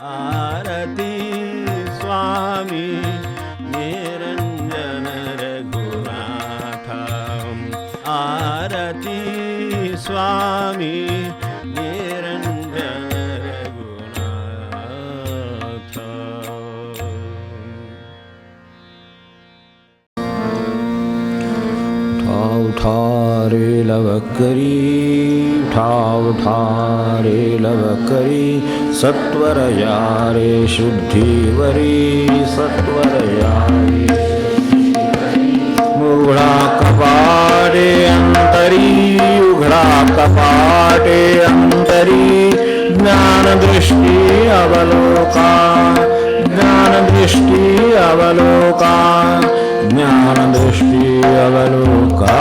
आरती स्वामी निरंजन रघुनाथ आरती स्वामी निरंजन रघुनाथ ठारे लवकरी ठारे लवकरी सत्वर यारे शुद्धीवरी सत्वर यारे उघडा कपाटे अंतरी उघडा कपाटे अंतरी ज्ञानदृष्टी अवलोका ज्ञानदृष्टी अवलोका ज्ञानदृष्टी अवलोका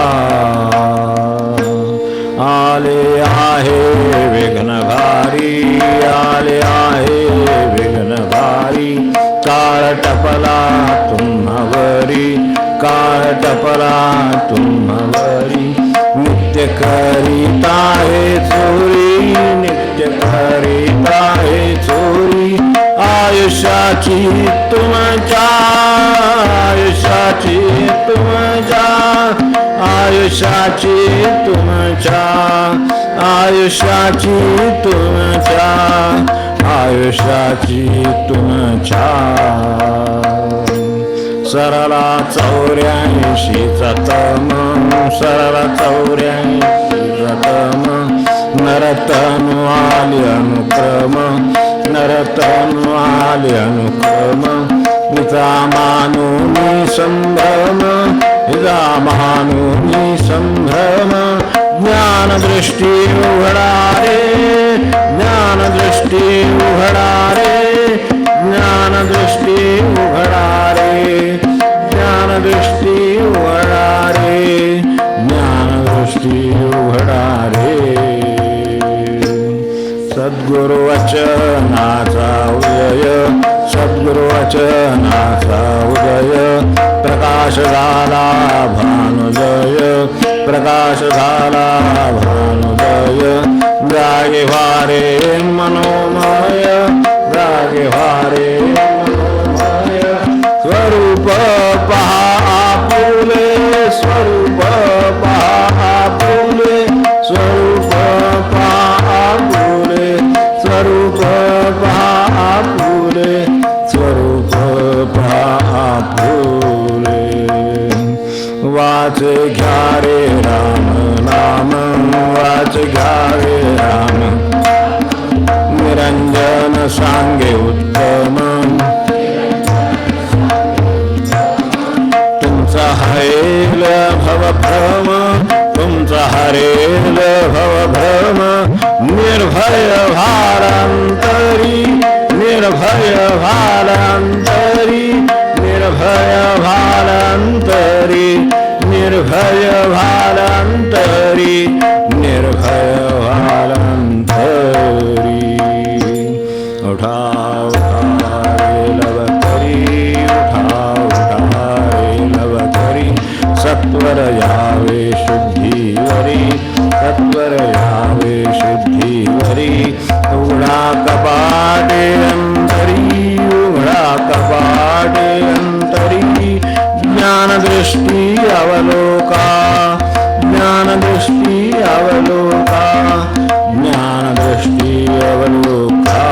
आले आहे विघ्नभारी आले आहे विघ्नभारी काळ टपला तुम्हावरी काळ टपला तुम्हावरी नित्य करीता हे चोरी नित्य करीता हे चोरी आयुष्याची तुमच्या आयुष्याची तुमच्या आयुष्याची तुमच्या आयुष्याची तुमच्या आयुष्याची तुमच्या सरला 84 तम सरला 84 तम नरतनु आली अनुक्रम नरतनु आली अनुक्रम निजा मानुनी संभ्रम निजा मानुनी संभ्रम ज्ञानदृष्टी उघडारे ज्ञानदृष्टी उघडारे ज्ञानदृष्टी उघडारे ज्ञानदृष्टी उघडारे ज्ञानदृष्टी उघडारे सद्गुरु वचनाचा उदय सद्गुरु वचनाचा उदय प्रकाश झाला भानुदय प्रकाश झाला भानुदय जागे वारे मनोमय जागे वारे मनोमय स्वरूप पहा आपुले स्वरूप पहा आपुले स्वरूप पहा आपुले स्वरूप पहा आपुले स्वरूप पहा आपुले वाच घ्या रे राम नाम वाच घ्या रे राम निरंजन सांगे उत्तम तुमचा हरेल भवभ्रम तुमचा हरेल भवभ्रम निर्भय भारांतरी निर्भय भारांतरी निर्भय भारांतरी निर्भय भारांतरी निर्भय भारांतरी उठा उठा रे लवकरी उठा उठा रे लवकरी सत्वर यावे शुद्धीवरी सत्वर यावे शुद्धीवरी उघडा कपाटे अंतरी उघडा कपाटे अंतरी ज्ञानदृष्टी अवलोका ज्ञानदृष्टी अवलोका ज्ञानदृष्टी अवलोका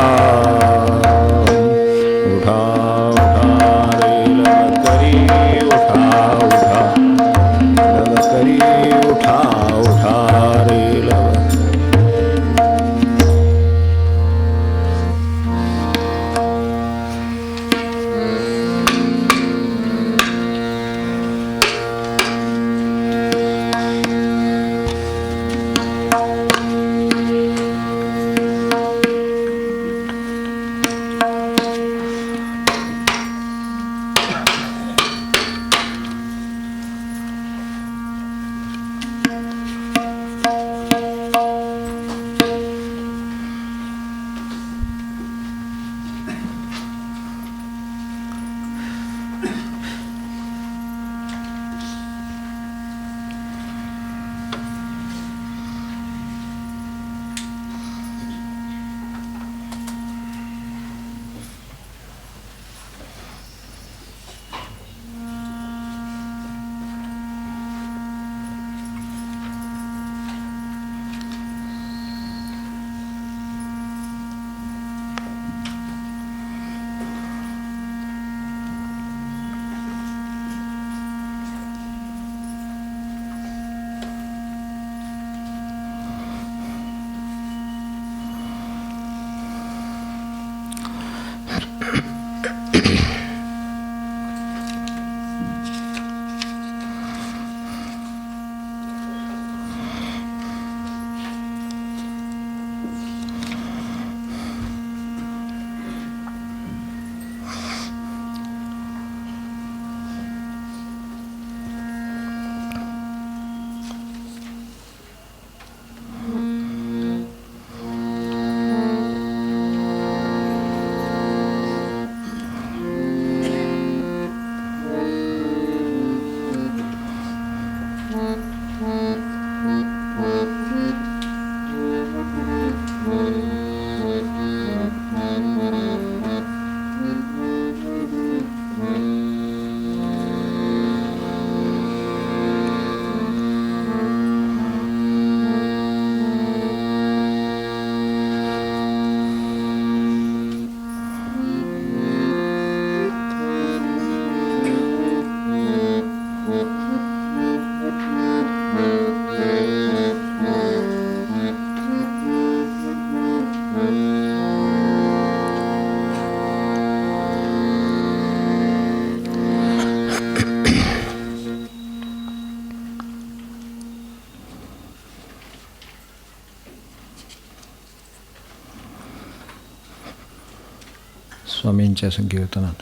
स्वामींच्या संकीर्तनात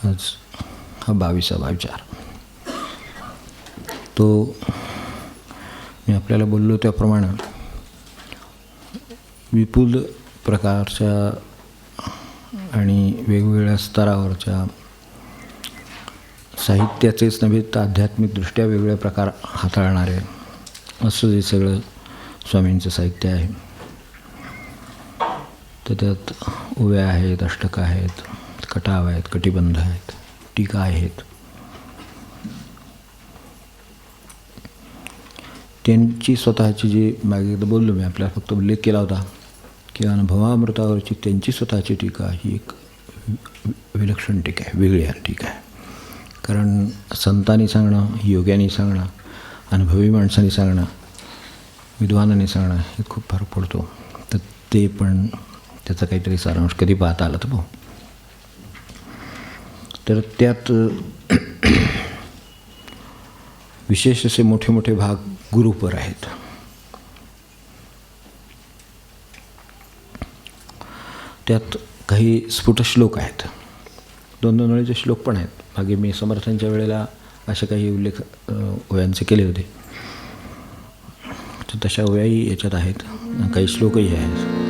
आज हा 22वा विचार. तो मी आपल्याला बोललो त्याप्रमाणे विपुल प्रकारच्या आणि वेगवेगळ्या स्तरावरच्या साहित्याचेच नव्हे तर आध्यात्मिकदृष्ट्या वेगवेगळे प्रकार हाताळणारे असं जे सगळं स्वामींचं साहित्य आहे. तर त्यात ओव्या आहेत, अष्टकं आहेत, कटाव आहेत, कटिबंध आहेत, टीका आहेत. त्यांची स्वतःची जी मागे एकदा बोललो मी, आपल्याला फक्त उल्लेख केला होता की अनुभवामृतावरची त्यांची स्वतःची टीका ही एक विलक्षण टीका आहे, वेगळी टीका आहे. कारण संतांनी सांगणं, योग्यांनी सांगणं, अनुभवी माणसांनी सांगणं, विद्वानांनी सांगणं हे खूप फरक पडतो. तर ते पण त्याचा काहीतरी सारांश कधी पाहता आला तर पाहू. तर त्यात विशेष असे मोठे मोठे भाग गुरूपर आहेत. त्यात काही स्फुट श्लोक आहेत, 2-2 ओळीचे श्लोक पण आहेत. मागे मी समर्थांच्या वेळेला असे काही उल्लेख ओव्यांचे केले होते. तर तशा ओव्याही याच्यात आहेत, काही श्लोकही आहेत.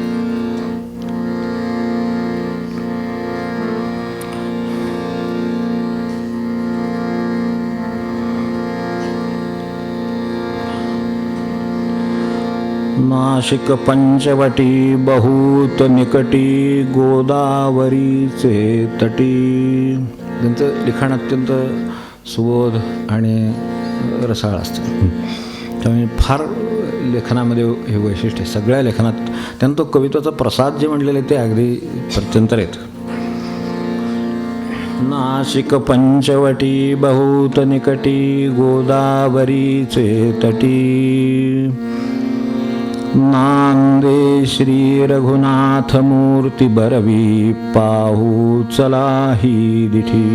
नाशिक पंचवटी बहुत निकटी गोदावरीचे तटी. त्यांचं लिखाण अत्यंत सुबोध आणि रसाळ असतं. त्यामुळे फार लेखनामध्ये हे वैशिष्ट्य आहे. सगळ्या लेखनात त्यांना तो कवित्वाचा प्रसाद जे म्हणलेले ते अगदी प्रत्यंतर आहेत. नाशिक पंचवटी बहुत निकटी गोदावरीचे तटी. नांदे श्री रघुनाथ मूर्ती बरवी पाहू चला ही दिठी.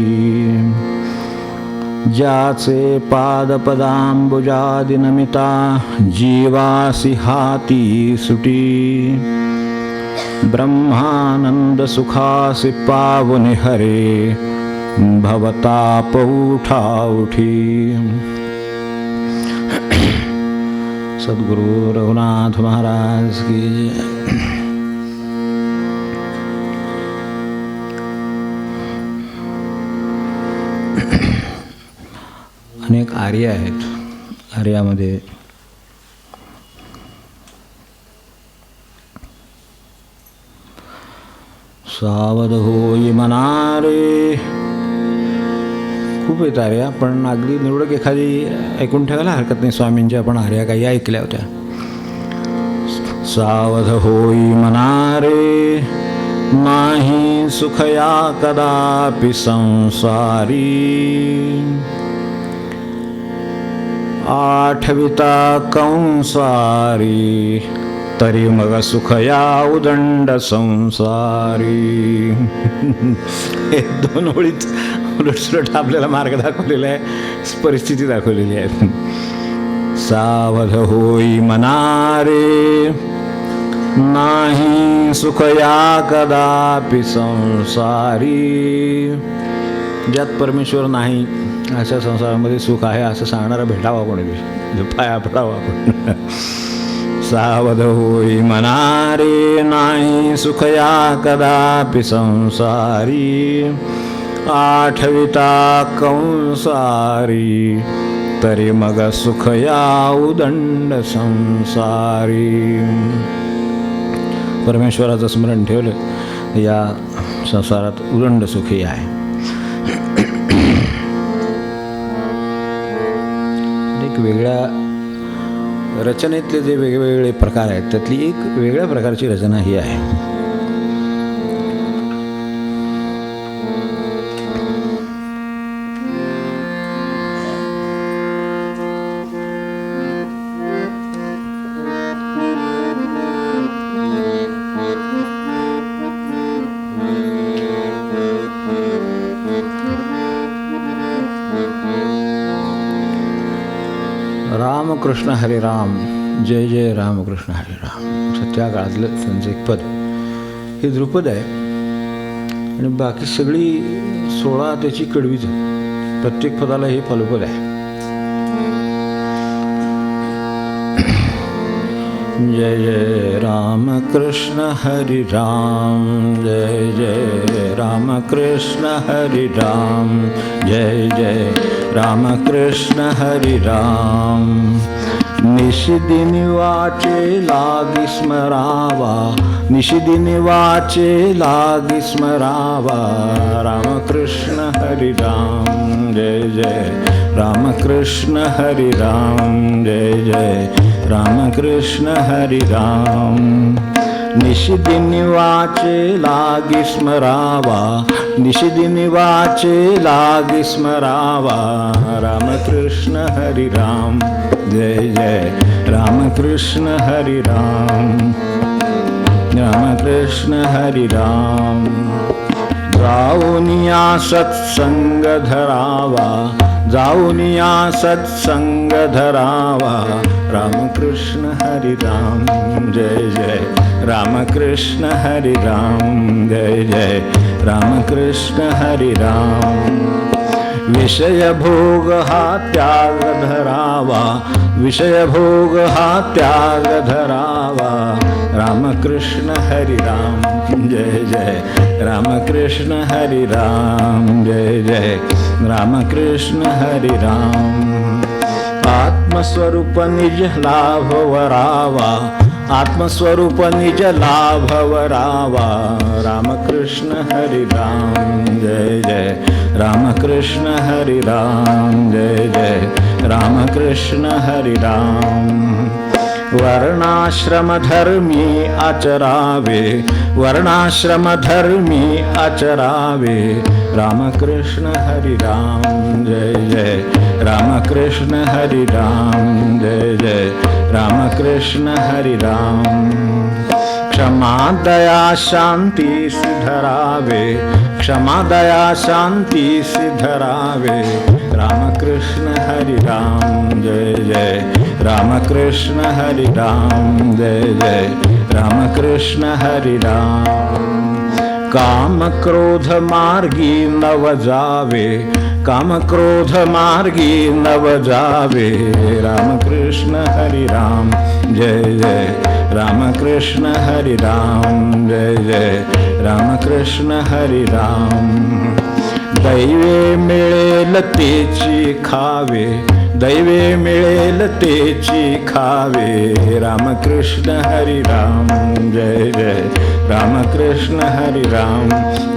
ज्याचे पादपदांबुजादि नमिता जीवासी हाती सुटी. ब्रह्मानंद सुखासी पावने हरे भवताप उठा उठी. सद्गुरु रघुनाथ महाराज की. अनेक आर्य आहेत. आर्यामध्ये सावध होई मनारे खूप आहेत आर्या, पण अगदी निवडक एखादी ऐकून ठेवायला हरकत नाही. स्वामींच्या आपण आर्या काही ऐकल्या होत्या. सावध होई मनारे नाही सुखया कदापि संसारी. आठविता कंसारी तरी मग सुखया उदंड संसारी. हे 2 ओळीत उलटसुलट आपल्याला मार्ग दाखवलेला आहे, परिस्थिती दाखवलेली आहे. सावध होई मनारे नाही सुखया कदापि संसारी. ज्यात परमेश्वर नाही अशा संसारामध्ये सुख आहे असं सांगणारा भेटावा कोणी, पाया पडावा आपण. सावध होई मनारे नाही सुखया कदापि संसारी. आठविता कंसारी तरी मग सुखया उदंड संसारी. परमेश्वराचं स्मरण ठेवलं या संसारात उदंड सुखी आहे. एक वेगळ्या रचनेतले जे वेगवेगळे प्रकार आहेत त्यातली एक वेगळ्या प्रकारची रचना ही आहे. रामकृष्ण हरे राम, जय जय रामकृष्ण हरे राम. त्या काळातलं त्यांचं एक पद हे ध्रुपद आहे. आणि बाकी सगळी 16 त्याची कडवीच आहे. प्रत्येक पदाला हे फलोपद आहे. जय जय राम कृष्ण हरि राम, जय जय राम कृष्ण हरि राम, जय जय राम कृष्ण हरि राम. निशिदिनी वाचे लागी स्मरावा, निशिदिनी वाचे लागी स्मरावा, रामकृष्ण हरि राम, जय जय रामकृष्ण हरि राम, जय जय रामकृष्ण हरि राम. निशिदिनी वाचे लागी स्मरावा, निशिदिनी वाचे लागी स्मरावा, रामकृष्ण हरि राम, जय जय रामकृष्ण हरि राम, रामकृष्ण हरि राम. जाऊनिया सत्संग धरावा, जाऊनिया सत्संग धरावा, रामकृष्ण हरि राम, जय जय रामकृष्ण हरि राम, जय जय रामकृष्ण हरि राम. विषय भोग हा त्याग धरावा, विषय भोग हा त्याग धरावा, रामकृष्ण हरि राम, जय जय रामकृष्ण हरि राम, जय जय रामकृष्ण हरि राम. आत्मस्वरूप निज लाभ वरावा, आत्मस्वरूप निज लाभ वरावा, रामकृष्ण हरि राम, जय जय रामकृष्ण हरि राम, जय जय रामकृष्ण हरि राम. वर्णाश्रम धर्मी आचरावे, वर्णाश्रम धर्मी आचरावे, रामकृष्ण हरि राम, जय जय रामकृष्ण हरि राम, जय जय रामकृष्ण हरि राम. क्षमा दया शांती सिधरावे, क्षमा दया शांती सिधरावे, रामकृष्ण हरि राम, जय जय रामकृष्ण हरि राम, जय जय रामकृष्ण हरि राम. काम क्रोध मार्गी नव जावे, काम क्रोध मार्गी नव जावे, रामकृष्ण हरि राम, जय जय रामकृष्ण हरि राम, जय जय रामकृष्ण हरि राम. दैवे मिळेल तेची खावे, दैवे मिळेल तेची खावे, रामकृष्ण हरि राम, जय जय रामकृष्ण हरि राम,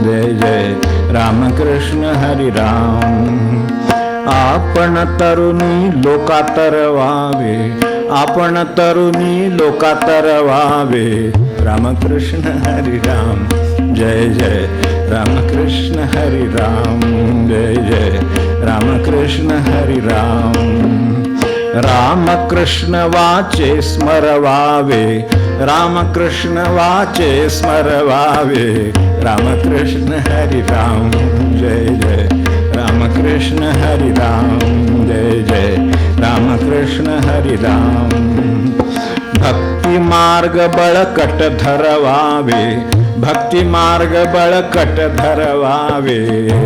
जय जय रामकृष्ण हरि राम. आपण तरुणी लोकातर व्हावे, आपण तरुणी लोकातर व्हावे, रामकृष्ण हरि राम, जय जय रामकृष्ण हरि राम, जय जय रामकृष्ण हरि राम. रामकृष्ण वाचे स्मरवावे, रामकृष्ण वाचे स्मरवावे, रामकृष्ण हरि राम, जय जय रामकृष्ण हरि राम, जय जय रामकृष्ण हरि राम. भक्ति मार्ग बळकट धरवावे, भक्ति मार्ग बळकट धरवावे,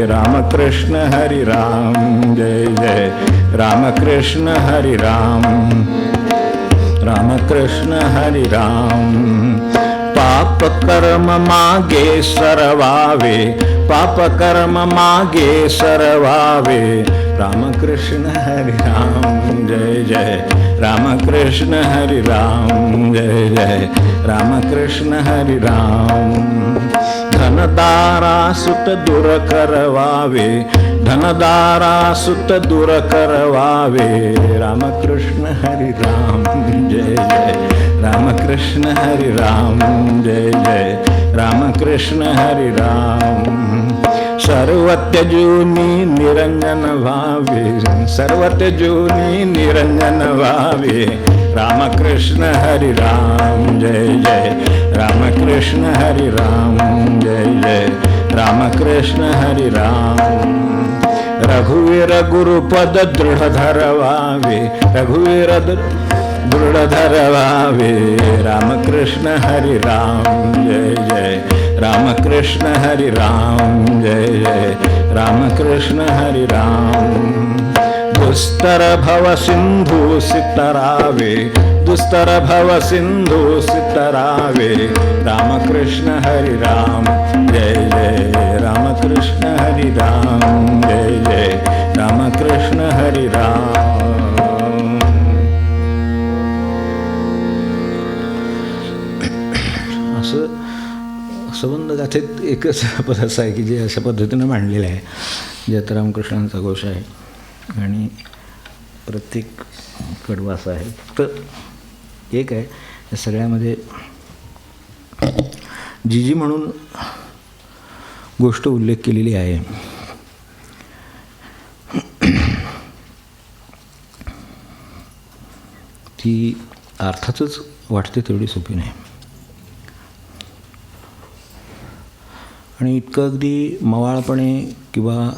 रामकृष्ण हरि राम, जय जय रामकृष्ण हरि राम, रामकृष्ण हरि राम. पाप कर्म मागे सरवावे, पाप कर्म मागे सरवावे, रामकृष्ण हरि राम, जय जय रामकृष्ण हरि राम, जय जय रामकृष्ण हरि राम. धनदारा सुत दूर करवावे, धनदारा सुत दूर करवावे, रामकृष्ण हरि राम, जय जय रामकृष्ण हरि राम, जय जय रामकृष्ण हरि राम. सर्व त्यजूनी निरंजन भावे, सर्व त्यजूनी निरंजन भावे, रामकृष्ण हरि राम, जय जय रामकृष्ण हरि राम, जय जय रामकृष्ण हरि राम. रघुवीर गुरुपद दृढ धरवावे, रघुवीर दृढ धरवावे, रामकृष्ण हरि राम, जय जय रामकृष्ण हरी राम, जय जय रामकृष्ण हरी राम. दुस्तर भव सिंधू सितरावे, दुस्तर भव सिंधू सितरावे, रामकृष्ण हरी राम, जय जय रामकृष्ण हरी राम, जय जय रामकृष्ण हरी राम. असं संबंध गाथेत एकच पद असं आहे की जे अशा पद्धतीनं मांडलेलं आहे, ज्यात रामकृष्णांचा घोष आहे आणि प्रत्येक कडवा असा आहे. फक्त एक आहे या सगळ्यामध्ये जी म्हणून गोष्ट उल्लेख केलेली आहे ती अर्थातच वाटते तेवढी सोपी नाही. आणि इतकं अगदी मवाळपणे किंवा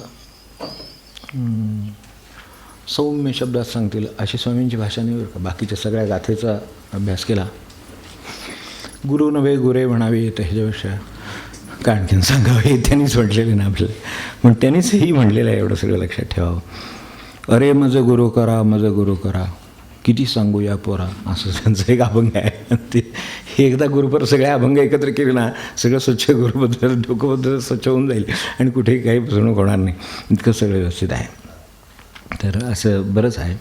सौम्य शब्दात सांगतील अशी स्वामींची भाषा नाही बरं का. बाकीच्या सगळ्या गाथेचा अभ्यास केला, गुरु नव्हे गुरे म्हणावे तर ह्याच्यापेक्षा का आणखीन सांगावं हे त्यांनीच म्हटलेलं ना आपल्याला. पण त्यांनीच हेही म्हटलेलं आहे, एवढं सगळं लक्षात ठेवावं. अरे माझं गुरु करा, माझं गुरु करा, किती सांगू या पोरा, असं त्यांचं एक अभंग आहे. ते हे एकदा गुरुपर सगळे अभंग एकत्र केले ना, सगळं स्वच्छ गुरुबद्दल डोकंबद्दल स्वच्छ होऊन जाईल आणि कुठेही काही फसवणूक होणार नाही, इतकं सगळं व्यवस्थित आहे. तर असं बरंच आहे.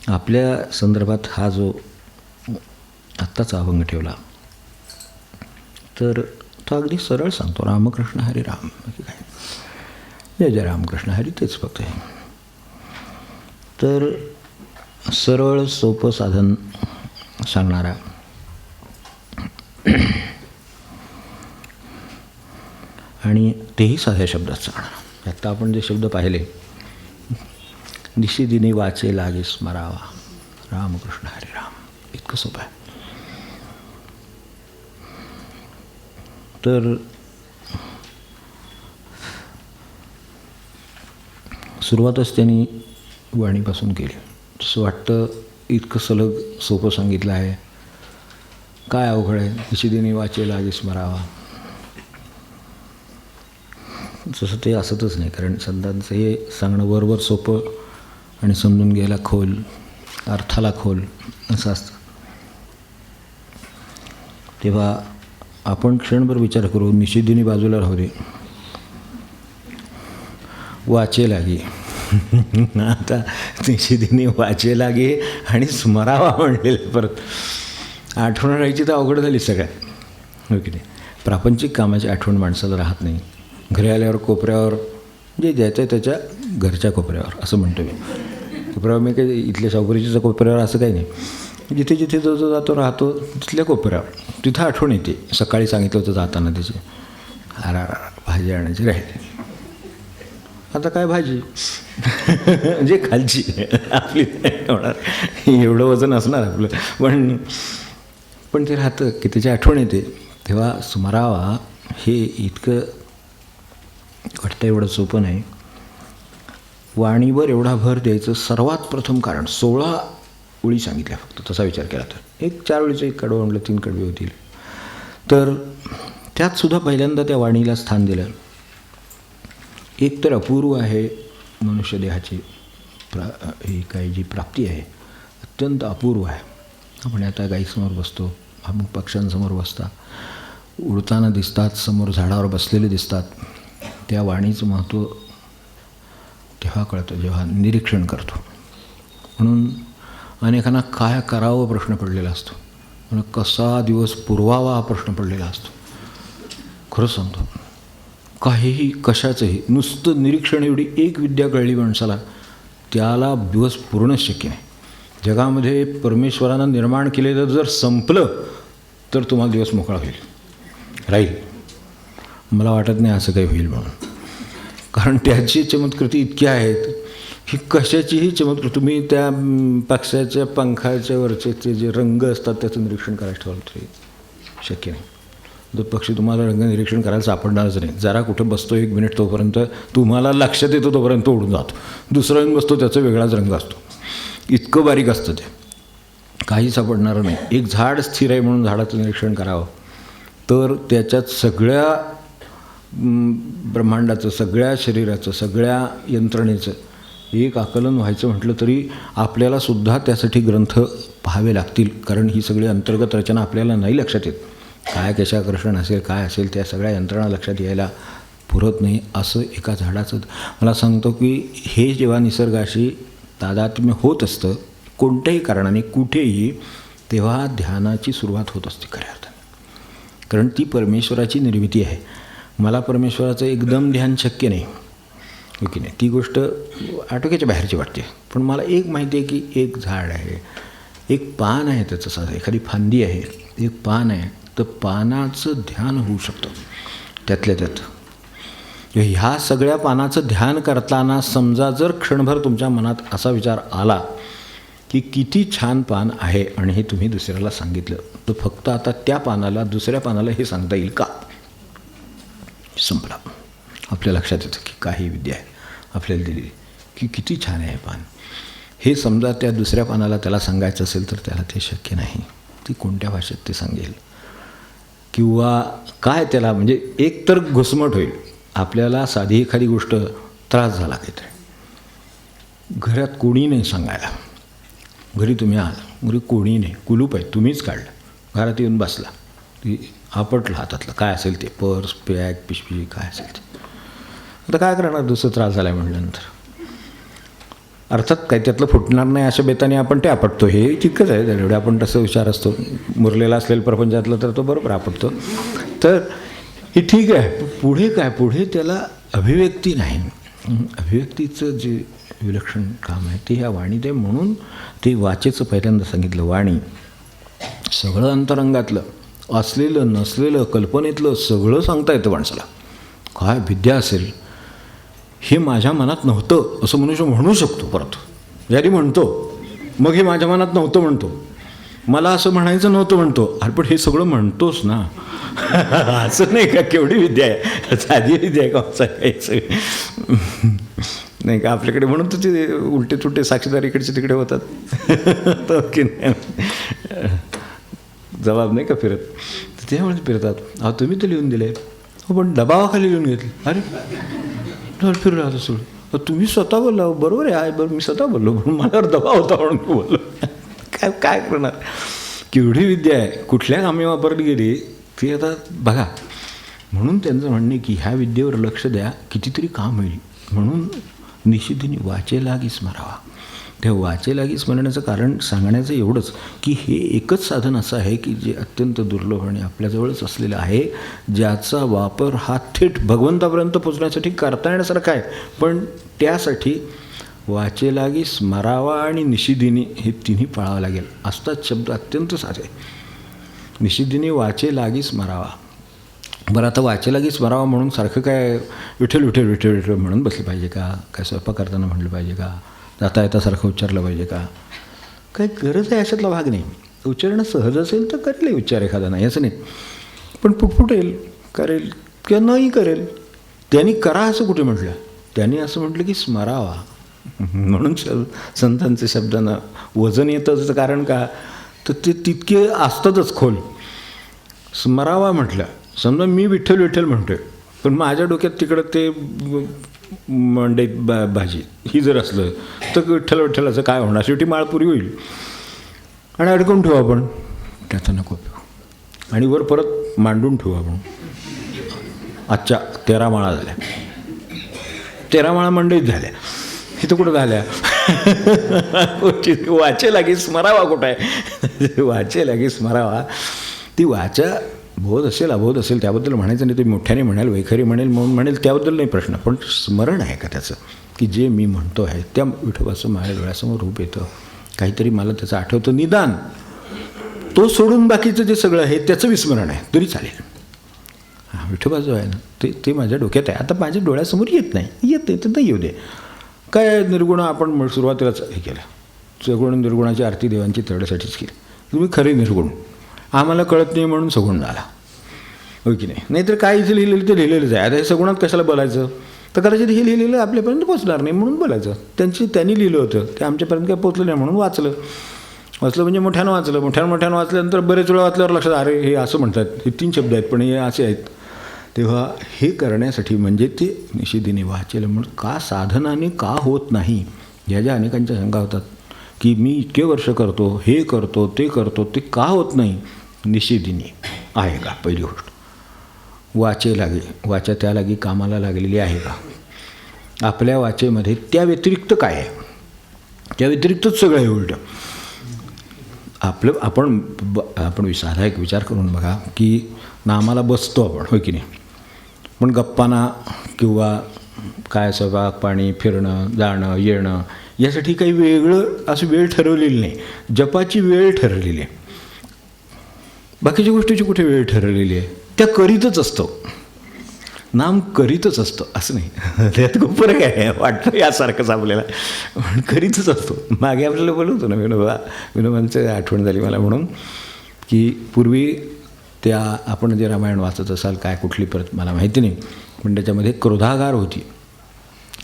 आपल्या संदर्भात हा जो आत्ताचा अभंग ठेवला तर तो अगदी सरळ सांगतो, रामकृष्ण हरी राम, काय जय जय रामकृष्ण हरी, तेच फक्त आहे. तर सरळ सोपं साधन सांगणारा आणि तेही साध्या शब्दात सांगणारा. आत्ता आपण जे शब्द पाहिले, दिनी वाचे लागे स्मरावा, रामकृष्ण हरी राम, इतकं सोपं आहे. तर सुरुवातच त्यांनी वाणीपासून केली. असं वाटतं इतकं सलग सोपं सांगितलं आहे, काय अवघड आहे, दिनी वाचे लागे स्मरावा. जसं ते असतच नाही, कारण संतांचं हे सांगणं वरवर सोपं आणि समजून घ्यायला खोल, अर्थाला खोल असं असतं. तेव्हा आपण क्षणभर विचार करू, निषेधीने बाजूला राहू दे, वाचे लागे. आता निषेधीने वाचे लागे आणि स्मरावा म्हणलेलं परत आठवण राहायची तर अवघड झाली सगळ्यात, हो की नाही. प्रापंचिक कामाची आठवण माणसाला राहत नाही. घरी आल्यावर कोपऱ्यावर जे द्यायचं आहे त्याच्या घरच्या कोपऱ्यावर, असं म्हणतो मी. कोपऱ्यावर मी काही इथल्या शाहपुरीच्या कोपऱ्यावर असं काही नाही, जिथे जिथे जो जो जातो राहतो तिथल्या कोपऱ्यावर तिथं आठवण येते. सकाळी सांगितलं होतं जाताना त्याचे भाजी आणायची राहिली, आता काय भाजी म्हणजे खालची आपली होणार, एवढं वजन असणार आपलं, पण ते राहतं की त्याची आठवण येते. तेव्हा स्मरावा हे इतकं वाटतं एवढं सोपं नाही. वाणीवर एवढा भर द्यायचं सर्वात प्रथम कारण 16 ओळी सांगितल्या फक्त, तसा विचार केला तर. एक 4 ओळीचं एक कडवं म्हणलं 3 कडवे होतील. तर त्यातसुद्धा पहिल्यांदा त्या वाणीला स्थान दिलं. एक तर अपूर्व आहे मनुष्यदेहाची ही काही जी प्राप्ती आहे अत्यंत अपूर्व आहे. आपण आता गाईसमोर बसतो, अमुक पक्ष्यांसमोर बसता, उडताना दिसतात, समोर झाडावर बसलेले दिसतात. त्या वाणीचं महत्त्व तेव्हा कळतं जेव्हा निरीक्षण करतो. म्हणून अनेकांना काय करावं प्रश्न पडलेला असतो, म्हणून कसा दिवस पुरवावा हा प्रश्न पडलेला असतो. खरं सांगतो, काहीही कशाचंही नुसतं निरीक्षण एवढी एक विद्या कळली माणसाला, त्याला दिवस पूर्णच शक्य नाही. जगामध्ये परमेश्वरानं निर्माण केलेलं जर संपलं तर तुम्हाला दिवस मोकळा होईल, राहील. मला वाटत नाही असं काही होईल म्हणून, कारण त्याची चमत्कृती इतकी आहेत की कशाचीही चमत्कृती. तुम्ही त्या पक्ष्याच्या पंखाच्या वरचे ते जे रंग असतात त्याचं निरीक्षण करायचं ठेवलं तरी शक्य नाही. जर पक्षी तुम्हाला रंग निरीक्षण करायला सापडणारच नाही. जरा कुठे बसतो 1 मिनिट, तोपर्यंत तुम्हाला लक्षात येतो तोपर्यंत उडून जातो. दुसरा येऊन बसतो, त्याचा वेगळाच रंग असतो. इतकं बारीक असतं ते, काही सापडणारं नाही. एक झाड स्थिर आहे म्हणून झाडाचं निरीक्षण करावं तर त्याच्यात सगळ्या ब्रह्मांडाचं, सगळ्या शरीराचं, सगळ्या यंत्रणेचं एक आकलन व्हायचं म्हटलं तरी आपल्याला सुद्धा त्यासाठी ग्रंथ पाहावे लागतील, कारण ही सगळी अंतर्गत रचना आपल्याला नाही लक्षात येत. काय कशाकर्षण असेल, काय असेल, त्या सगळ्या यंत्रणा लक्षात यायला पुरत नाही. असं एका झाडाचं मला सांगतो की हे जेव्हा निसर्गाशी तादात्म्य होत असतं कोणत्याही कारणाने कुठेही, तेव्हा ध्यानाची सुरुवात होत असते खऱ्या अर्थाने, कारण ती परमेश्वराची निर्मिती आहे. मला परमेश्वराचं एकदम ध्यान शक्य नाही, हो की नाही, ती गोष्ट आटोक्याच्या बाहेरची वाटते. पण मला एक माहिती आहे की एक झाड आहे, एक पान आहे त्याचं, साधं एखादी फांदी आहे, एक पान आहे, तर पानाचं ध्यान होऊ शकतं त्यातल्या त्यात. ह्या सगळ्या पानाचं ध्यान करताना समजा जर क्षणभर तुमच्या मनात असा विचार आला की किती छान पान आहे आणि हे तुम्ही दुसऱ्याला सांगितलं, तर फक्त आता त्या पानाला, दुसऱ्या पानाला हे सांगता येईल का? संपला. आपल्या लक्षात येतं की काही विद्या आहे आपल्याला दिलेली की किती छान आहे पान. हे समजा त्या दुसऱ्या पानाला त्याला सांगायचं असेल तर त्याला ते शक्य नाही. ती कोणत्या भाषेत ते सांगेल किंवा काय त्याला, म्हणजे एक तर घुसमट होईल. आपल्याला साधी एखादी गोष्ट त्रास झाला काहीतरी, घरात कोणी नाही सांगायला, घरी तुम्ही आला, घरी कोणी नाही, कुलूप आहे, तुम्हीच काढलं, घरात येऊन बसला, ती आपटलं हातातलं काय असेल ते, पर्स, बॅग, पिशवी काय असेल ते. आता काय करणार, दुसरा त्रास झाला आहे म्हटल्यानंतर. अर्थात काही त्यातलं फुटणार नाही अशा बेताने आपण ते आपटतो, हे तितकंच आहे. एवढे आपण तसं विचार असतो, मुरलेला असलेलं प्रपंचातलं तर तो बरोबर आपटतो. तर हे ठीक आहे. पुढे काय, पुढे त्याला अभिव्यक्ती नाही. अभिव्यक्तीचं जे विलक्षण काम आहे ते ह्या वाणीत आहे. म्हणून ते वाचेचं पहिल्यांदा सांगितलं. वाणी सगळं अंतरंगातलं, असलेलं नसलेलं, कल्पनेतलं सगळं सांगता येतं माणसाला. काय विद्या असेल, हे माझ्या मनात नव्हतं असं मनुष्य म्हणू शकतो. परत जरी म्हणतो, मग हे माझ्या मनात नव्हतं म्हणतो, मला असं म्हणायचं नव्हतं म्हणतो. अरे पण हे सगळं म्हणतोस ना. असं नाही का, केवढी विद्या आहे, साधी विद्या आहे का सगळी नाही का आपल्याकडे. म्हणून तर ते उलटे तुलटे साक्षीदार इकडचे तिकडे होतात. तर की नाही, जबाब नाही का फिरत, त्यामुळे फिरतात. अहो तुम्ही तर लिहून दिले, हो पण दबावाखाली लिहून घेतले. अरे फिरू राहत सगळं, तुम्ही स्वतः बोलला, बरोबर आहे, बरं मी स्वतः बोललो, पण माझ्यावर दबाव होता म्हणून मी बोललो. काय करणार. केवढी विद्या आहे, कुठल्या कामी वापरली गेली ती आता बघा. म्हणून त्यांचं म्हणणे की ह्या विद्येवर लक्ष द्या, कितीतरी काम होईल. म्हणून निशिद्धीने वाचे लागी स्मरावा. त्या वाचे लागी स्मरण्याचं कारण सांगण्याचं एवढंच की हे एकच साधन असं आहे की जे अत्यंत दुर्लभ आणि आपल्याजवळच असलेलं आहे, ज्याचा वापर हा थेट भगवंतापर्यंत पोचण्यासाठी करता येण्यासारखा आहे. पण त्यासाठी वाचे लागी स्मरावा आणि निशिद्धीने हे तिन्ही पाळावं लागेल. असतात शब्द अत्यंत साधे. निशिद्धीने वाचे लागी स्मरावा. बरं आता वाचे लागी स्मरावा म्हणून सारखं काय विठ्ठल विठ्ठल विठ्ठल विठ्ठल म्हणून बसले पाहिजे का? काय स्वयंपाक करताना म्हणलं पाहिजे का? जाता येता सारखं उच्चारलं पाहिजे का? काही गरज आहे अशातला भाग नाही. उच्चारणं सहज असेल तर करेल उच्चार एखादा, नाही असं नाही. पण पुटपुटेल, करेल किंवा नाही करेल. त्यांनी करा असं कुठे म्हटलं? त्यांनी असं म्हटलं की स्मरावा. म्हणून संतांच्या शब्दांना वजन येतं. त्याचं कारण का, तर ते तितके असतातच खोल. स्मरावा म्हटलं, समजा मी विठ्ठल विठ्ठल म्हणतोय, पण माझ्या डोक्यात तिकडं ते मंडईत भाजी ही जर असलं तर विठ्ठल विठ्ठलाचं काय होणार? शेवटी माळपुरी होईल आणि अडकून ठेवू आपण. त्याचा नको पिऊ. आणि वर परत मांडून ठेवू आपण. अच्छा 13 माळा झाल्या, 13 माळा मंडईत झाल्या, इथं कुठं झाल्या? वाचे लागी स्मरावा कुठं आहे? वाचे लागी स्मरावा. ती वाचा बोध असेल अबोध असेल त्याबद्दल म्हणायचं नाही. तुम्ही मोठ्याने म्हणाल, वैखरी म्हणेल, म्हणून म्हणेल, त्याबद्दल नाही प्रश्न. पण स्मरण आहे का त्याचं, की जे मी म्हणतो आहे त्या विठोबाचं माझ्या डोळ्यासमोर रूप येतं, काहीतरी मला त्याचं आठवतं. निदान तो सोडून बाकीचं जे सगळं आहे त्याचं विस्मरण आहे तरी चालेल. हां, विठोबा जो आहे ना ते माझ्या डोक्यात आहे. आता माझ्या डोळ्यासमोर येत नाही, येते तर नाही येऊ दे. काय निर्गुण आपण सुरुवातीलाच हे केलं, सगुण निर्गुणाची आरती देवांची तेवढ्यासाठीच केली. तुम्ही खरे निर्गुण, आम्हाला कळत नाही म्हणून सगुण झाला, हो की नाही? नाहीतर काय इथे लिहिलेलं ते लिहिलेलंच आहे. आता हे सगुणात कशाला बोलायचं? तर कदाचित हे लिहिलेलं आपल्यापर्यंत पोचणार नाही म्हणून बोलायचं. त्यांनी लिहिलं होतं ते आमच्यापर्यंत काय पोचलं नाही म्हणून वाचलं म्हणजे मोठ्यानं वाचलं. मोठ्यानं वाचल्यानंतर बरेच वेळा वाचल्यावर लक्षात, अरे हे असं म्हणतात, हे 3 शब्द आहेत पण हे असे आहेत. तेव्हा हे करण्यासाठी म्हणजे ते निषेधीने वाचेल म्हणून का साधनाने का होत नाही, ज्या ज्या अनेकांच्या शंका होतात की मी इतके वर्ष करतो, हे करतो, ते का होत नाही, निषेधीने आहे का. पहिली गोष्ट वाचे लागे, वाचा त्या लागी कामाला लागलेली आहे का, आपल्या वाचेमध्ये त्या व्यतिरिक्त काय आहे, त्या व्यतिरिक्तच सगळं आहे उलटं. आपण साधा एक विचार करून बघा की नामाला बसतो आपण, होय की नाही, पण गप्पांना किंवा काय स्वयंपाक पाणी फिरणं जाणं येणं यासाठी काही वेगळं असं वेळ ठरवलेली नाही. जपाची वेळ ठरलेली आहे, बाकीच्या गोष्टीची कुठे वेळ ठरवलेली आहे, त्या करीतच असतो, नाम करीतच असतो असं नाही. त्यात खूप फरक आहे, वाटतं यासारखंच आपल्याला, पण करीतच असतो. मागे आपल्याला बोलवतो ना विनोबांचं आठवण झाली मला म्हणून की पूर्वी त्या आपण जे रामायण वाचत असाल काय कुठली परत मला माहिती नाही, पण त्याच्यामध्ये क्रोधागार होती.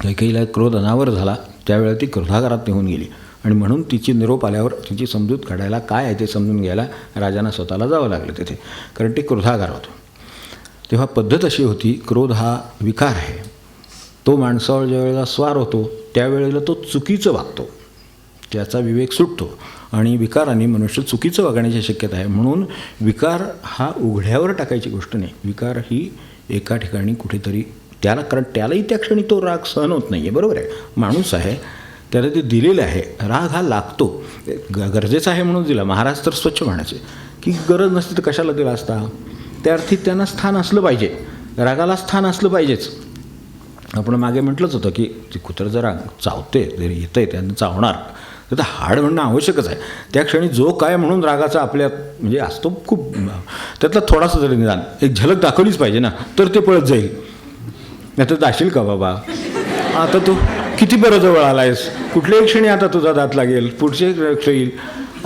कैकेयीला क्रोध अनावर झाला त्यावेळेला ती क्रोधागारात निघून गेली आणि म्हणून तिची निरोप आल्यावर तिची समजूत काढायला काय आहे ते समजून घ्यायला राजांना स्वतःला जावं लागलं तिथे, कारण ते क्रोधागार होतं. तेव्हा पद्धत अशी होती, क्रोध हा विकार आहे, तो माणसावर ज्या वेळेला स्वार होतो त्यावेळेला तो चुकीचं वागतो, त्याचा विवेक सुटतो आणि विकाराने मनुष्य चुकीचं वागण्याची शक्यता आहे. म्हणून विकार हा उघड्यावर टाकायची गोष्ट नाही, विकार ही एका ठिकाणी कुठेतरी त्याला, कारण त्यालाही त्या क्षणी तो राग सहन होत नाही आहे, बरोबर आहे, माणूस आहे, त्याला ते दिलेलं आहे, राग हा लागतो, गरजेचा आहे म्हणून दिला. महाराज तर स्वच्छ म्हणायचे की गरज नसती तर कशाला दिला असता, त्या अर्थी त्यांना स्थान असलं पाहिजे, रागाला स्थान असलं पाहिजेच. आपण मागे म्हटलंच होतं की ते कुत्रं जरा चावते जरी येतं आहे त्यांना चावणार तर हाड म्हणणं आवश्यकच आहे. त्या क्षणी जो काय म्हणून रागाचा आपल्यात म्हणजे असतो खूप, त्यातला थोडासा जरी निदान एक झलक दाखवलीच पाहिजे ना, तर ते पळत जाईल. नाही तर जाशील का बाबा, आता तू किती बरं जवळ आला आहेस, कुठल्याही क्षणी आता तुझा दात लागेल, पुढचे क्षण येईल,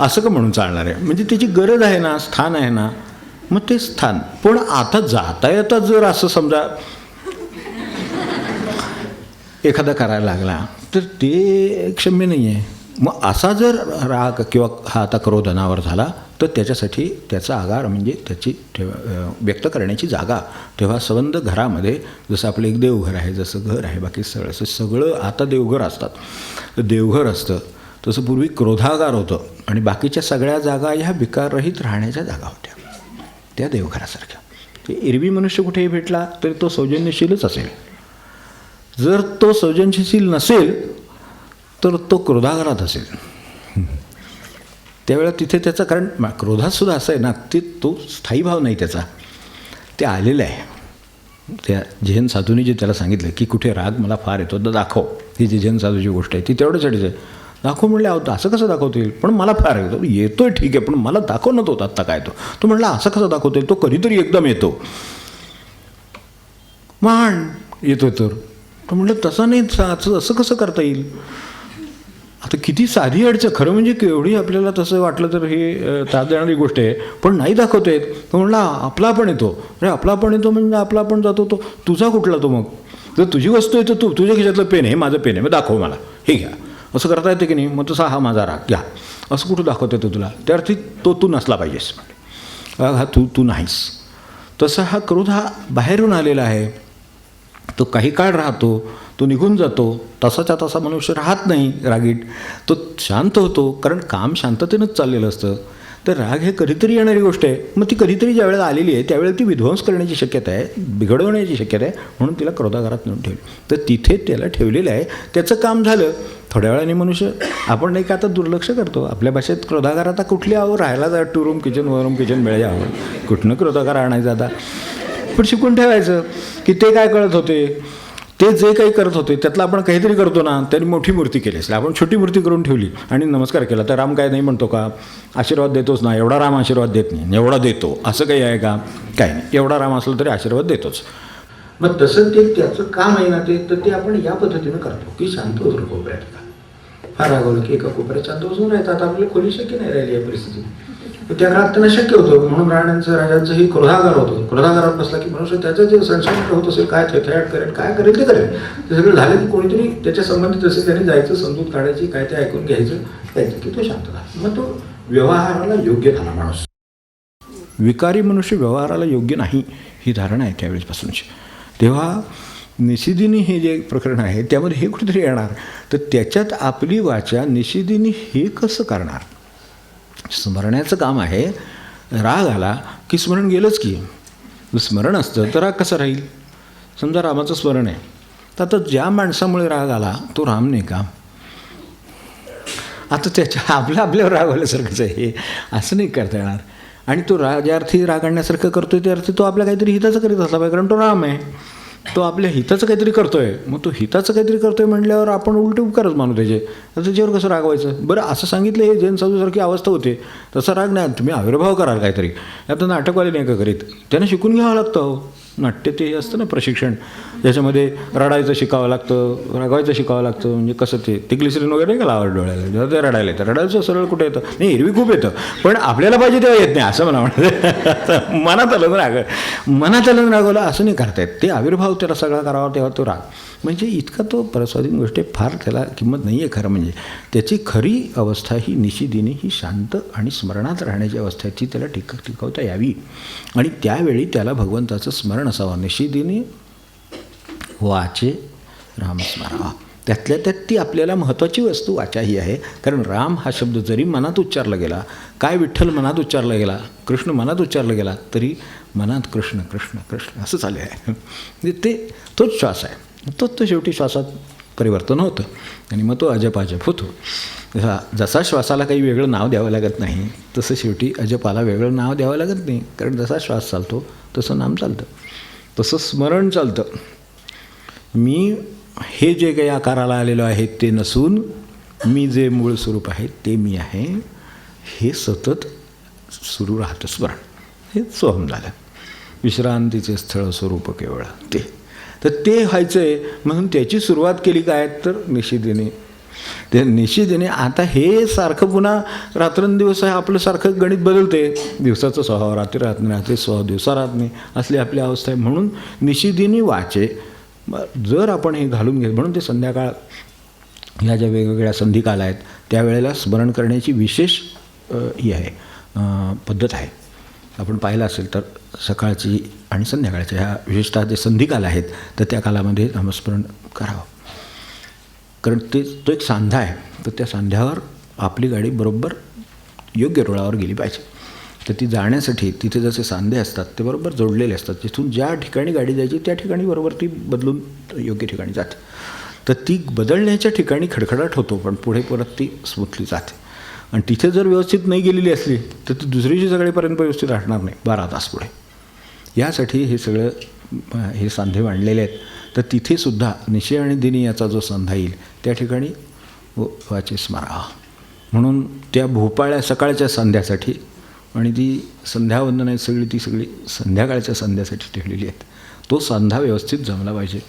असं का म्हणून चालणार आहे. म्हणजे त्याची गरज आहे ना, स्थान आहे ना, मग ते स्थान. पण आता जाता येता जर असं समजा एखादा करायला लागला तर ते क्षम्य नाही आहे. मग असा जर राग किंवा हा आता क्रोध अनावर झाला तर त्याच्यासाठी त्याचा आगार म्हणजे त्याची व्यक्त करण्याची जागा. तेव्हा संबंध घरामध्ये जसं आपलं एक देवघर आहे, जसं घर आहे बाकी सगळं आता देवघर असतात, तर देवघर असतं तसं पूर्वी क्रोधागार होतं आणि बाकीच्या सगळ्या जागा ह्या विकाररहित राहण्याच्या जागा होत्या, त्या देवघरासारख्या. ते एरवी मनुष्य कुठेही भेटला तरी तो सौजन्यशीलच असेल, जर तो सौजन्यशील नसेल तर तो क्रोधागारात असेल. त्यावेळेला तिथे त्याचा, कारण क्रोधातसुद्धा असं आहे ना, तो स्थायी भाव नाही त्याचा, ते आलेलं आहे. त्या जैन साधूंनी जे त्याला सांगितलं की कुठे राग मला फार येतो तर दाखव, ही जी जैन साधूची गोष्ट आहे ती तेवढ्यासाठीच आहे. दाखव म्हणले आहोत, असं कसं दाखवता येईल, पण मला फार येतो. येतोय ठीक आहे, पण मला दाखव ना तो आत्ता काय तो म्हणला असं कसं दाखवता येईल, तो कधीतरी एकदम येतो. मान येतो तर म्हणलं तसं नाही, असं कसं करता येईल. आता किती साधी अडचण, खरं म्हणजे केवढी आपल्याला तसं वाटलं तर हे त्रास देणारी गोष्ट आहे, पण नाही दाखवता येत. तो म्हणला आपला पण येतो. अरे आपला पण येतो म्हणजे आपला पण जातो, तो तुझा कुठला तो, मग जर तुझी वस्तू आहे तर तुझ्या खिशातलं पेन हे माझं पेन आहे, मग दाखव मला, हे घ्या, असं करता येते की नाही. मग तसा हा माझा राग घ्या, असं कुठं दाखवता येतो तुला, त्या अर्थी तू नसला पाहिजेस, राग हा तू नाहीस. तसा हा क्रोध हा बाहेरून आलेला आहे, तो काही काळ राहतो, तो निघून जातो. तसाच्या तसा मनुष्य राहत नाही रागीट, तो शांत होतो, कारण काम शांततेनंच चाललेलं असतं. तर राग हे कधीतरी येणारी गोष्ट आहे. मग ती कधीतरी ज्या वेळेला आलेली आहे त्यावेळेला ती विध्वंस करण्याची शक्यता आहे, बिघडवण्याची शक्यता आहे, म्हणून तिला क्रोधागारात नेऊन ठेवली. तर तिथे त्याला ठेवलेलं आहे, त्याचं काम झालं. थोड्या वेळाने मनुष्य, आपण नाही का आता दुर्लक्ष करतो आपल्या भाषेत, क्रोधागार आता कुठली आहो, राहायला जा, two room kitchen one room kitchen मिळेल हवं, कुठनं क्रोधागार आणायचं आता. पण शिकून ठेवायचं की ते काय कळत होते, ते जे काही करत होते त्यातलं आपण काहीतरी करतो ना. त्यांनी मोठी मूर्ती केली असेल, आपण छोटी मूर्ती करून ठेवली आणि नमस्कार केला, तर राम काय नाही म्हणतो का, आशीर्वाद देतोच ना. एवढा राम आशीर्वाद देत नाही, एवढा देतो, असं काही आहे का, काही नाही. एवढा राम असलं तरी आशीर्वाद देतोच. मग तसं ते त्याचं काम आहे ना, ते तर ते आपण या पद्धतीनं करतो की शांत होतो कोपऱ्यात. फार रागवलं की एका कोपऱ्यात शांत बसून राहतात, आपल्याला खोली शक्य नाही राहिली या परिस्थितीत. त्या काळात त्यांना शक्य होतं, म्हणून राजांचं ही क्रोधागार होतं. क्रोधागारात बसला की मनुष्य त्याचं जे संशय होत असेल, काय थेथयाट करेल, काय करेल ते करेल, ते सगळं झालं की कोणीतरी त्याच्या संबंधित असेल त्याने जायचं, समजूत काढायची, काय ते ऐकून घ्यायचं की तो शांत झाला. मग तो व्यवहाराला योग्य झाला माणूस. विकारी मनुष्य व्यवहाराला योग्य नाही ही धारणा आहे त्यावेळेसपासूनची. तेव्हा निषिदिनी हे जे प्रकरण आहे त्यामध्ये हे कुठेतरी येणार, तर त्याच्यात आपली वाचा निषिदिनी हे कसं करणार? स्मरण्याचं काम आहे. राग आला की स्मरण गेलंच की. स्मरण असतं तर राग कसा राहील? समजा रामाचं स्मरण आहे, तर आता ज्या माणसामुळे राग आला तो राम नाही का? आता त्याच्या आपल्यावर राग आल्यासारखंच आहे हे, असं नाही करता येणार. आणि तो ज्या अर्थी राग आणण्यासारखं करतो आहे त्या अर्थी तो आपल्या काहीतरी हिताचं करीत असला पाहिजे, कारण तो राम आहे. तो आपल्या हिताचं काहीतरी करतो आहे. मग तो हिताचं काहीतरी करतो आहे म्हटल्यावर आपण उलटे उपकारच मानू त्याचे. तर त्याच्यावर कसं रागवायचं? बरं, असं सांगितलं हे जैन साधूसारखी अवस्था होते, तसा राग नाही. तुम्ही आविर्भाव कराल काहीतरी. आता नाटकवाले नाही का करीत, त्यांना शिकून घ्यावं लागतं. हो, नाट्य ते असतं ना प्रशिक्षण, ज्याच्यामध्ये रडायचं शिकावं लागतं, रागवायचं शिकावं लागतं. म्हणजे कसं ते ग्लिसरीन वगैरे नाही का लावायला डोळ्याला, जेव्हा ते रडायला येतं. रडायचं सरळ कुठे येतं? नाही, एरवी खूप येतं, पण आपल्याला पाहिजे तेव्हा येत नाही असं मला म्हणतं. मनात आलं ना रागवलं असं नाही करतायत. ते आविर्भाव त्याला सगळा करावा तेव्हा तो राग. म्हणजे इतका तो परस्वाधीन गोष्ट आहे, फार त्याला किंमत नाही आहे खरं म्हणजे. त्याची खरी अवस्था ही निषिदिनी ही शांत आणि स्मरणात राहण्याची अवस्था आहे, ती त्याला टिकवता यावी. आणि त्यावेळी त्याला भगवंताचं स्मरण असावं. निषिदिनी वाचे रामस्मरावा. त्यातल्या त्यात ती आपल्याला महत्त्वाची वस्तू वाचा ही आहे. कारण राम हा शब्द जरी मनात उच्चारला गेला, काय विठ्ठल मनात उच्चारला गेला, कृष्ण मनात उच्चारला गेला, तरी मनात कृष्ण कृष्ण कृष्ण असं चालू आहे. म्हणजे तोच श्वास आहे. तोच शेवटी श्वासात परिवर्तन होतं आणि मग तो अजप होतो. जसा श्वासाला काही वेगळं नाव द्यावं लागत नाही, तसं शेवटी अजपाला वेगळं नाव द्यावं लागत नाही. कारण जसा श्वास चालतो तसं नाम चालतं, तसं स्मरण चालतं. मी हे जे काही आकाराला आलेलो आहे ते नसून मी जे मूळ स्वरूप आहे ते मी आहे, हे सतत सुरू राहतं स्मरण. हे सोहम झालं. विश्रांतीचे स्थळ स्वरूप केवळ ते. तर ते व्हायचं आहे म्हणून त्याची सुरुवात केली काय, तर निषिदिनी. ते निषिदिनी. आता हे सारखं पुन्हा रात्रंदिवस आहे आपलं, सारखं गणित बदलते. दिवसाचं स्वभाव रात्री राहत नाही, रात्री स्वभाव दिवसा राहत नाही, असली आपली अवस्था आहे. म्हणून निषिदिनी वाचे. जर आपण हे घालून घेत, म्हणून ते संध्याकाळ ह्या ज्या वेगवेगळ्या संधिकाल आहेत त्यावेळेला स्मरण करण्याची विशेष ही आहे पद्धत आहे. आपण पाहिलं असेल तर सकाळची आणि संध्याकाळच्या ह्या विशेषतः जे संधिकाल आहेत तर त्या कालामध्ये नामस्मरण करावं. कारण तो एक सांधा आहे, तर त्या सांध्यावर आपली गाडी बरोबर योग्य रुळावर गेली पाहिजे. तर ती जाण्यासाठी तिथे जसे सांधे असतात ते बरोबर जोडलेले असतात. जिथून ज्या ठिकाणी गाडी जायची त्या ठिकाणी बरोबर ती बदलून योग्य ठिकाणी जाते. तर ती बदलण्याच्या ठिकाणी खडखडाट होतो, पण पुढे परत ती स्मूथली जाते. आणि तिथे जर व्यवस्थित नाही गेलेली असली तर ती दुसरीची सगळेपर्यंत व्यवस्थित राहणार नाही 12 तास पुढे. यासाठी हे सगळं हे सांधे मांडलेले आहेत. तर तिथेसुद्धा निशे आणि दिनी याचा जो सांधा येईल त्या ठिकाणी वाचे स्मरावा. म्हणून त्या भोपाळ्या सकाळच्या संध्यासाठी आणि ती संध्यावंदन आहे सगळी, ती सगळी संध्याकाळच्या संध्यासाठी ठेवलेली आहेत. तो सांधा व्यवस्थित जमला पाहिजे.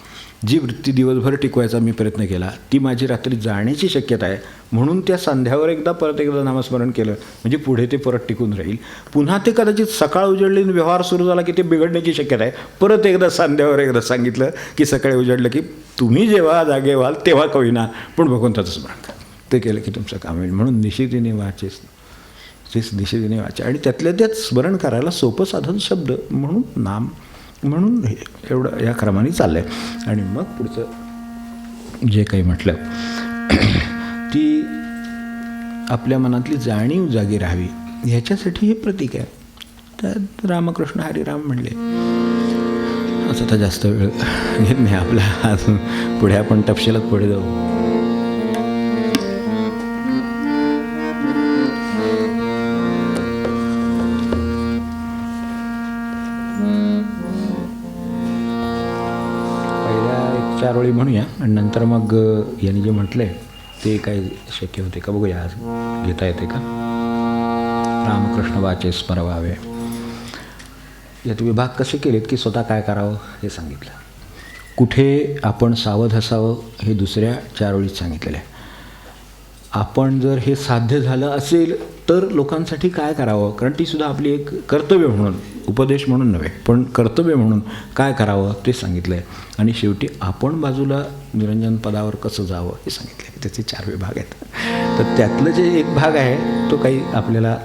जी वृत्ती दिवसभर टिकवायचा मी प्रयत्न केला ती माझी रात्री जाण्याची शक्यता आहे, म्हणून त्या सांध्यावर परत एकदा नामस्मरण केलं म्हणजे पुढे ते परत टिकून राहील. पुन्हा ते कदाचित सकाळ उजडली व्यवहार सुरू झाला की ते बिघडण्याची शक्यता आहे. परत एकदा सांध्यावर एकदा सांगितलं की सकाळी उजडलं की तुम्ही जेव्हा जागे व्हाल तेव्हा कळीना पण भगवंताचं स्मरण करा. ते केलं की तुमचं काम होईल. म्हणून निशिदिनी वाचेस, तेच निशिदिनी वाचे. आणि त्यातल्या त्यात स्मरण करायला सोपं साधन शब्द म्हणून नाम, म्हणून हे एवढं या क्रमाने चाललं आहे. आणि मग पुढचं जे काही म्हटलं ती आपल्या मनातली जाणीव जागी राहावी ह्याच्यासाठी हे प्रतीक आहे. त्यात रामकृष्ण हरिराम म्हणले. असं आता जास्त वेळ घेत नाही आपला, अजून पुढे आपण तपशिलात पुढे जाऊ. चार ओळी म्हणूया आणि नंतर मग यांनी जे म्हटलं आहे ते काही शक्य होते का बघूया, आज घेता येते का. रामकृष्ण वाचे स्मरावे. यात विभाग कसे केलेत की स्वतः काय करावं हे सांगितलं, कुठे आपण सावध असावं हे दुसऱ्या 4 ओळीत सांगितलेलं आहे. आपण जर हे साध्य झालं असेल तर लोकांसाठी काय करावं, कारण ती सुद्धा आपली एक कर्तव्य म्हणून, उपदेश म्हणून नव्हे पण कर्तव्य म्हणून काय करावं ते सांगितलं आहे. आणि शेवटी आपण बाजूला निरंजन पदावर कसं जावं हे सांगितलं आहे. त्याचे 4 विभाग आहेत. तर त्यातलं जे एक भाग आहे तो काही आपल्याला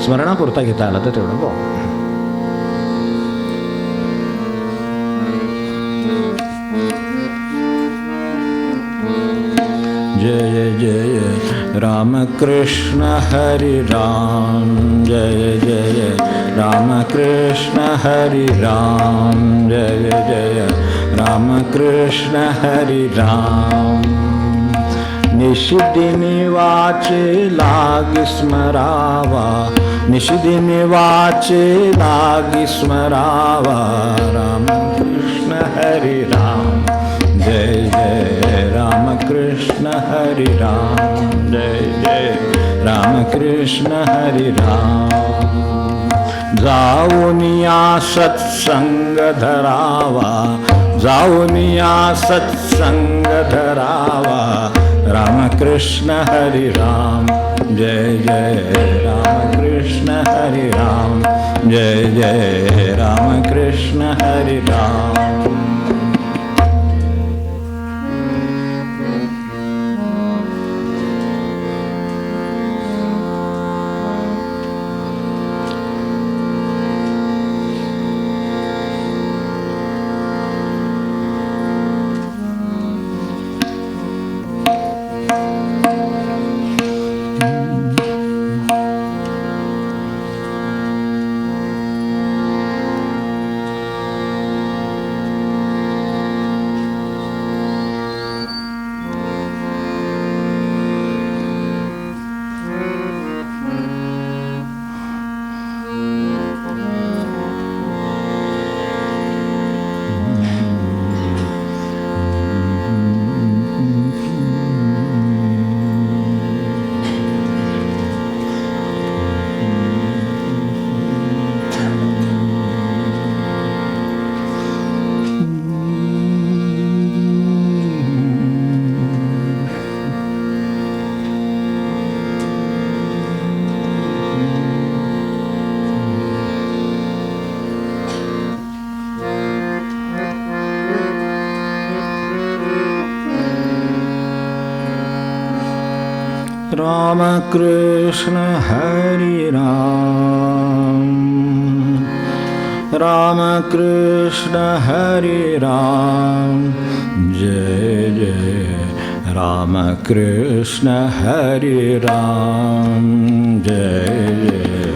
स्मरणापुरता घेता आला तर तेवढं बघ. जय जय राम कृष्ण हरि राम जय जय राम कृष्ण हरि राम जय जय राम कृष्ण हरि राम निशिदिनी वाचे लागी स्मरावा निशिदिनी वाचे लागी स्मरावा राम कृष्ण हरि राम जय जय राम कृष्ण हरि राम जय जय राम कृष्ण हरि राम जाऊनिया सत्संग धरावा जाऊनिया सत्संग धरावा राम कृष्ण हरि राम जय जय राम कृष्ण हरि राम जय जय राम कृष्ण हरि राम राम कृष्ण हरि राम राम कृष्ण हरि राम जय जय राम कृष्ण हरि राम जय जय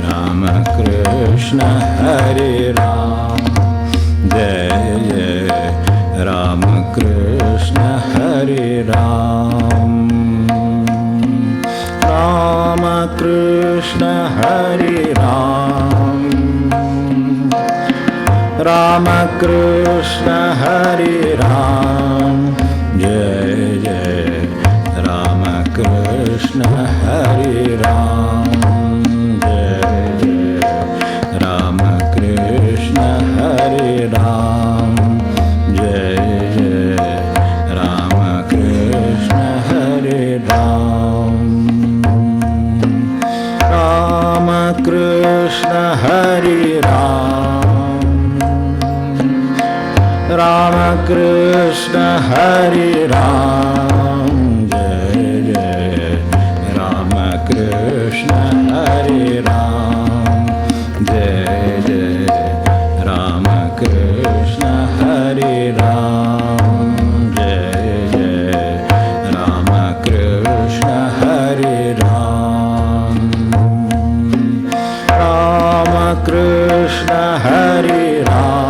राम कृष्ण हरि राम जय जय राम कृष्ण हरि राम राम कृष्ण हरि राम राम कृष्ण हरि राम जय जय राम कृष्ण हरि राम जय जय राम कृष्ण हरि राम जय जय राम कृष्ण हरि राम राम कृष्ण हरि राम राम कृष्ण हरि राम जय जय राम कृष्ण हरि राम जय जय राम कृष्ण हरि राम जय जय राम कृष्ण हरि राम राम कृष्ण हरि राम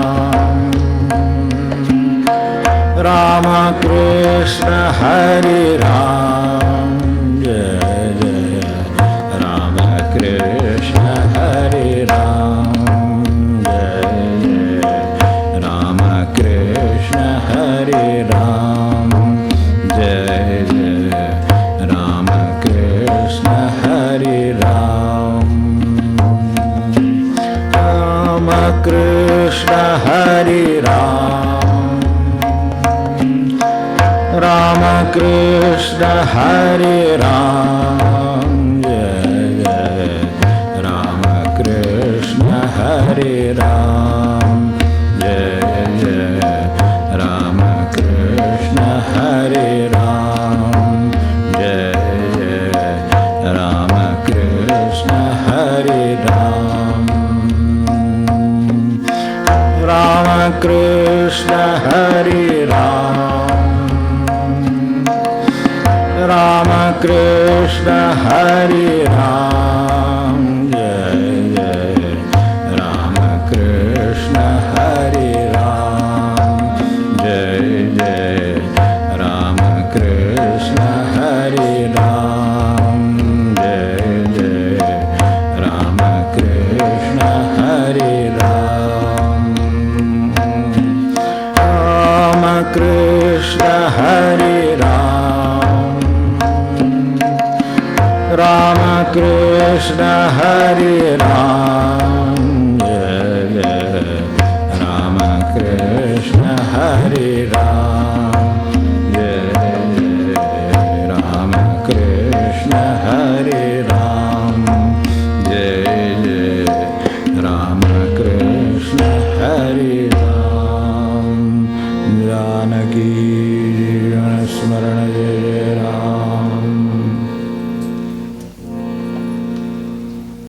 राम कृष्ण हरि राम जय जय राम कृष्ण हरि राम जय जय राम कृष्ण हरि राम जय जय राम कृष्ण हरि राम राम कृष्ण हरि राम राम कृष्ण हरि राम जय जय राम कृष्ण हरि राम जय जय राम कृष्ण हरि राम जय जय राम कृष्ण हरि राम राम कृष्ण हरि राम राम कृष्ण हरे राम जय जय राम कृष्ण हरे राम जय जय राम कृष्ण हरे राम जय जय राम कृष्ण हरे राम राम कृष्ण हरे राम राम कृष्ण हरे राम जय जय राम कृष्ण हरे राम जय जय राम कृष्ण हरे राम जय जय राम कृष्ण हरे राम जानकी